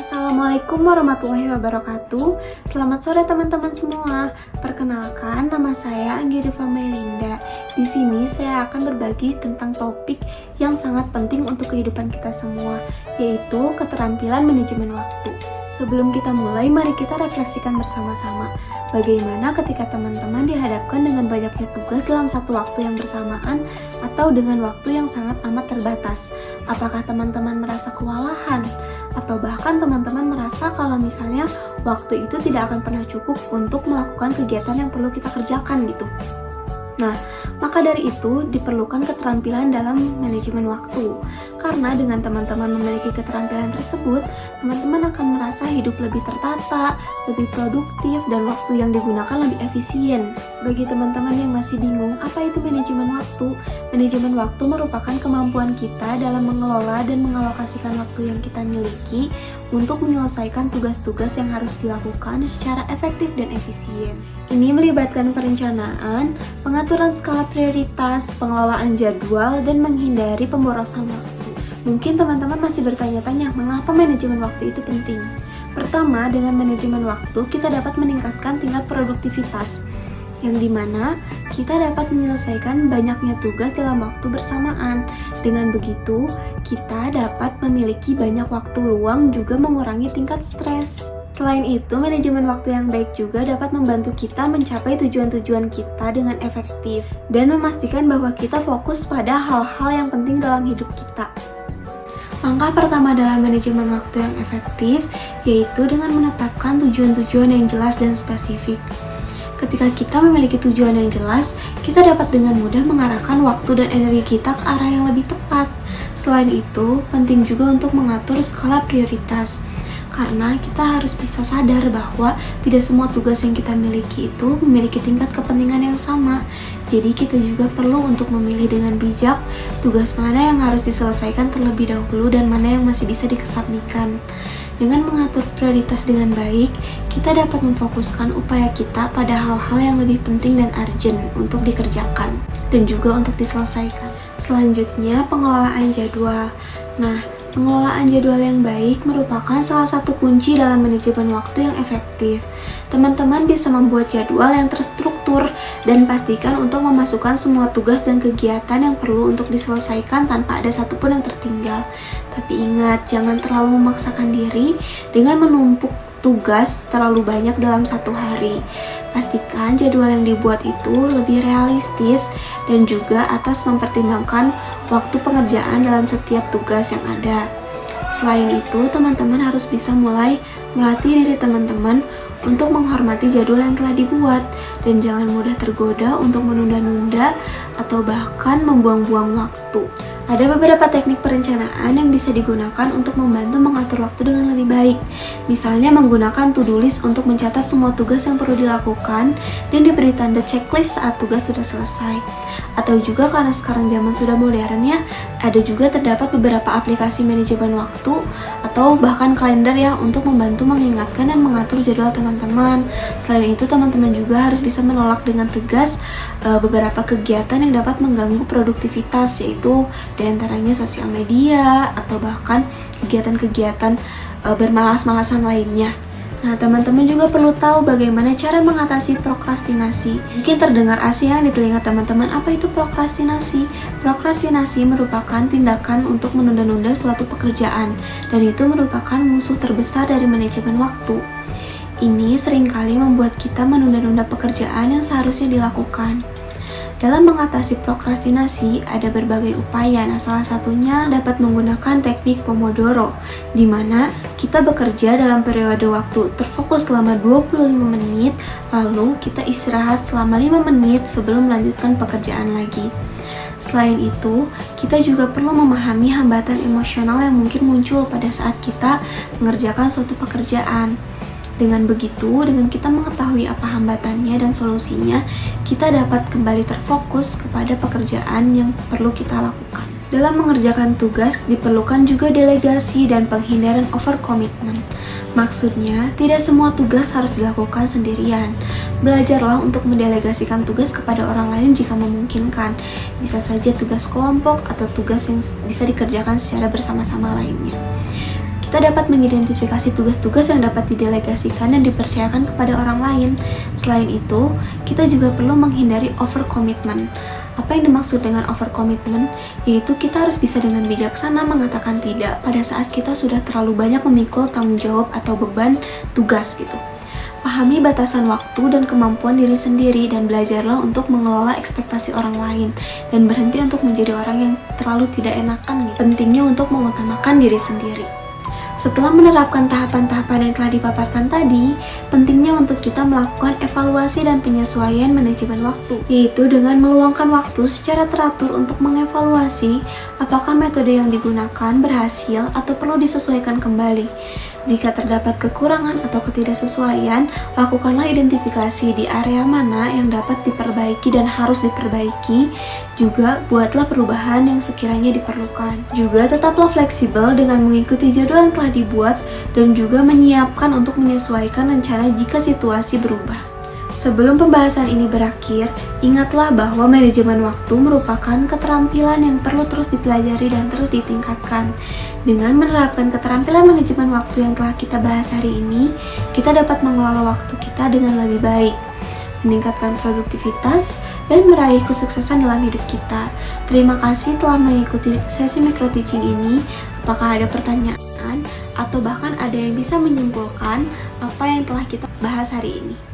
Assalamualaikum warahmatullahi wabarakatuh. Selamat sore teman-teman semua. Perkenalkan, nama saya Anggirifa Melinda. Di sini saya akan berbagi tentang topik yang sangat penting untuk kehidupan kita semua, yaitu keterampilan manajemen waktu. Sebelum kita mulai, mari kita refleksikan bersama-sama. Bagaimana ketika teman-teman dihadapkan dengan banyaknya tugas dalam satu waktu yang bersamaan atau dengan waktu yang sangat amat terbatas? Apakah teman-teman merasa kewalahan? Atau bahkan teman-teman merasa kalau misalnya waktu itu tidak akan pernah cukup untuk melakukan kegiatan yang perlu kita kerjakan gitu. Nah, maka dari itu diperlukan keterampilan dalam manajemen waktu. Karena dengan teman-teman memiliki keterampilan tersebut, teman-teman akan merasa hidup lebih tertata, lebih produktif, dan waktu yang digunakan lebih efisien. Bagi teman-teman yang masih bingung, apa itu manajemen waktu? Manajemen waktu merupakan kemampuan kita dalam mengelola dan mengalokasikan waktu yang kita miliki untuk menyelesaikan tugas-tugas yang harus dilakukan secara efektif dan efisien. Ini melibatkan perencanaan, pengaturan skala prioritas, pengelolaan jadwal, dan menghindari pemborosan waktu. Mungkin teman-teman masih bertanya-tanya, mengapa manajemen waktu itu penting? Pertama, dengan manajemen waktu, kita dapat meningkatkan tingkat produktivitas, yang dimana kita dapat menyelesaikan banyaknya tugas dalam waktu bersamaan. Dengan begitu, kita dapat memiliki banyak waktu luang juga mengurangi tingkat stres. Selain itu, manajemen waktu yang baik juga dapat membantu kita mencapai tujuan-tujuan kita dengan efektif dan memastikan bahwa kita fokus pada hal-hal yang penting dalam hidup kita. Langkah pertama dalam manajemen waktu yang efektif yaitu dengan menetapkan tujuan-tujuan yang jelas dan spesifik. Ketika kita memiliki tujuan yang jelas, kita dapat dengan mudah mengarahkan waktu dan energi kita ke arah yang lebih tepat. Selain itu, penting juga untuk mengatur skala prioritas. Karena kita harus bisa sadar bahwa tidak semua tugas yang kita miliki itu memiliki tingkat kepentingan yang sama. Jadi kita juga perlu untuk memilih dengan bijak tugas mana yang harus diselesaikan terlebih dahulu dan mana yang masih bisa dikesampingkan. Dengan mengatur prioritas dengan baik, kita dapat memfokuskan upaya kita pada hal-hal yang lebih penting dan urgent untuk dikerjakan dan juga untuk diselesaikan. Selanjutnya, pengelolaan jadwal. Nah, pengelolaan jadwal yang baik merupakan salah satu kunci dalam manajemen waktu yang efektif. Teman-teman bisa membuat jadwal yang terstruktur dan pastikan untuk memasukkan semua tugas dan kegiatan yang perlu untuk diselesaikan tanpa ada satupun yang tertinggal. Tapi ingat, jangan terlalu memaksakan diri dengan menumpuk tugas terlalu banyak dalam satu hari. Pastikan jadwal yang dibuat itu lebih realistis dan juga atas mempertimbangkan waktu pengerjaan dalam setiap tugas yang ada. Selain itu, teman-teman harus bisa mulai melatih diri teman-teman untuk menghormati jadwal yang telah dibuat dan jangan mudah tergoda untuk menunda-nunda atau bahkan membuang-buang waktu. Ada beberapa teknik perencanaan yang bisa digunakan untuk membantu mengatur waktu dengan lebih baik. Misalnya menggunakan to-do list untuk mencatat semua tugas yang perlu dilakukan dan diberi tanda checklist saat tugas sudah selesai. Atau juga karena sekarang zaman sudah modern ya, ada juga terdapat beberapa aplikasi manajemen waktu atau bahkan kalender ya untuk membantu mengingatkan dan mengatur jadwal teman-teman. Selain itu, teman-teman juga harus bisa menolak dengan tegas beberapa kegiatan yang dapat mengganggu produktivitas, yaitu diantaranya sosial media atau bahkan kegiatan-kegiatan bermalas-malasan lainnya. Nah, teman-teman juga perlu tahu bagaimana cara mengatasi prokrastinasi. Mungkin terdengar asing di telinga teman-teman, apa itu prokrastinasi? Prokrastinasi merupakan tindakan untuk menunda-nunda suatu pekerjaan, dan itu merupakan musuh terbesar dari manajemen waktu. Ini seringkali membuat kita menunda-nunda pekerjaan yang seharusnya dilakukan. Dalam mengatasi prokrastinasi, ada berbagai upaya. Nah, salah satunya dapat menggunakan teknik Pomodoro, di mana kita bekerja dalam periode waktu terfokus selama 25 menit, lalu kita istirahat selama 5 menit sebelum melanjutkan pekerjaan lagi. Selain itu, kita juga perlu memahami hambatan emosional yang mungkin muncul pada saat kita mengerjakan suatu pekerjaan. Dengan begitu, dengan kita mengetahui apa hambatannya dan solusinya, kita dapat kembali terfokus kepada pekerjaan yang perlu kita lakukan. Dalam mengerjakan tugas, diperlukan juga delegasi dan penghindaran overcommitment. Maksudnya, tidak semua tugas harus dilakukan sendirian. Belajarlah untuk mendelegasikan tugas kepada orang lain jika memungkinkan. Bisa saja tugas kelompok atau tugas yang bisa dikerjakan secara bersama-sama lainnya. kita dapat mengidentifikasi tugas-tugas yang dapat didelegasikan dan dipercayakan kepada orang lain. Selain itu, kita juga perlu menghindari overcommitment. Apa yang dimaksud dengan overcommitment? Yaitu kita harus bisa dengan bijaksana mengatakan tidak pada saat kita sudah terlalu banyak memikul tanggung jawab atau beban tugas gitu. Pahami batasan waktu dan kemampuan diri sendiri dan belajarlah untuk mengelola ekspektasi orang lain dan berhenti untuk menjadi orang yang terlalu tidak enakan gitu. Pentingnya untuk mengutamakan diri sendiri. Setelah menerapkan tahapan-tahapan yang telah dipaparkan tadi, pentingnya untuk kita melakukan evaluasi dan penyesuaian manajemen waktu, yaitu dengan meluangkan waktu secara teratur untuk mengevaluasi apakah metode yang digunakan berhasil atau perlu disesuaikan kembali. Jika terdapat kekurangan atau ketidaksesuaian, lakukanlah identifikasi di area mana yang dapat diperbaiki dan harus diperbaiki. Juga buatlah perubahan yang sekiranya diperlukan. Juga tetaplah fleksibel dengan mengikuti jadwal yang telah dibuat dan juga menyiapkan untuk menyesuaikan rencana jika situasi berubah. Sebelum pembahasan ini berakhir, ingatlah bahwa manajemen waktu merupakan keterampilan yang perlu terus dipelajari dan terus ditingkatkan. Dengan menerapkan keterampilan manajemen waktu yang telah kita bahas hari ini, kita dapat mengelola waktu kita dengan lebih baik, meningkatkan produktivitas, dan meraih kesuksesan dalam hidup kita. Terima kasih telah mengikuti sesi micro teaching ini. Apakah ada pertanyaan atau bahkan ada yang bisa menyimpulkan apa yang telah kita bahas hari ini?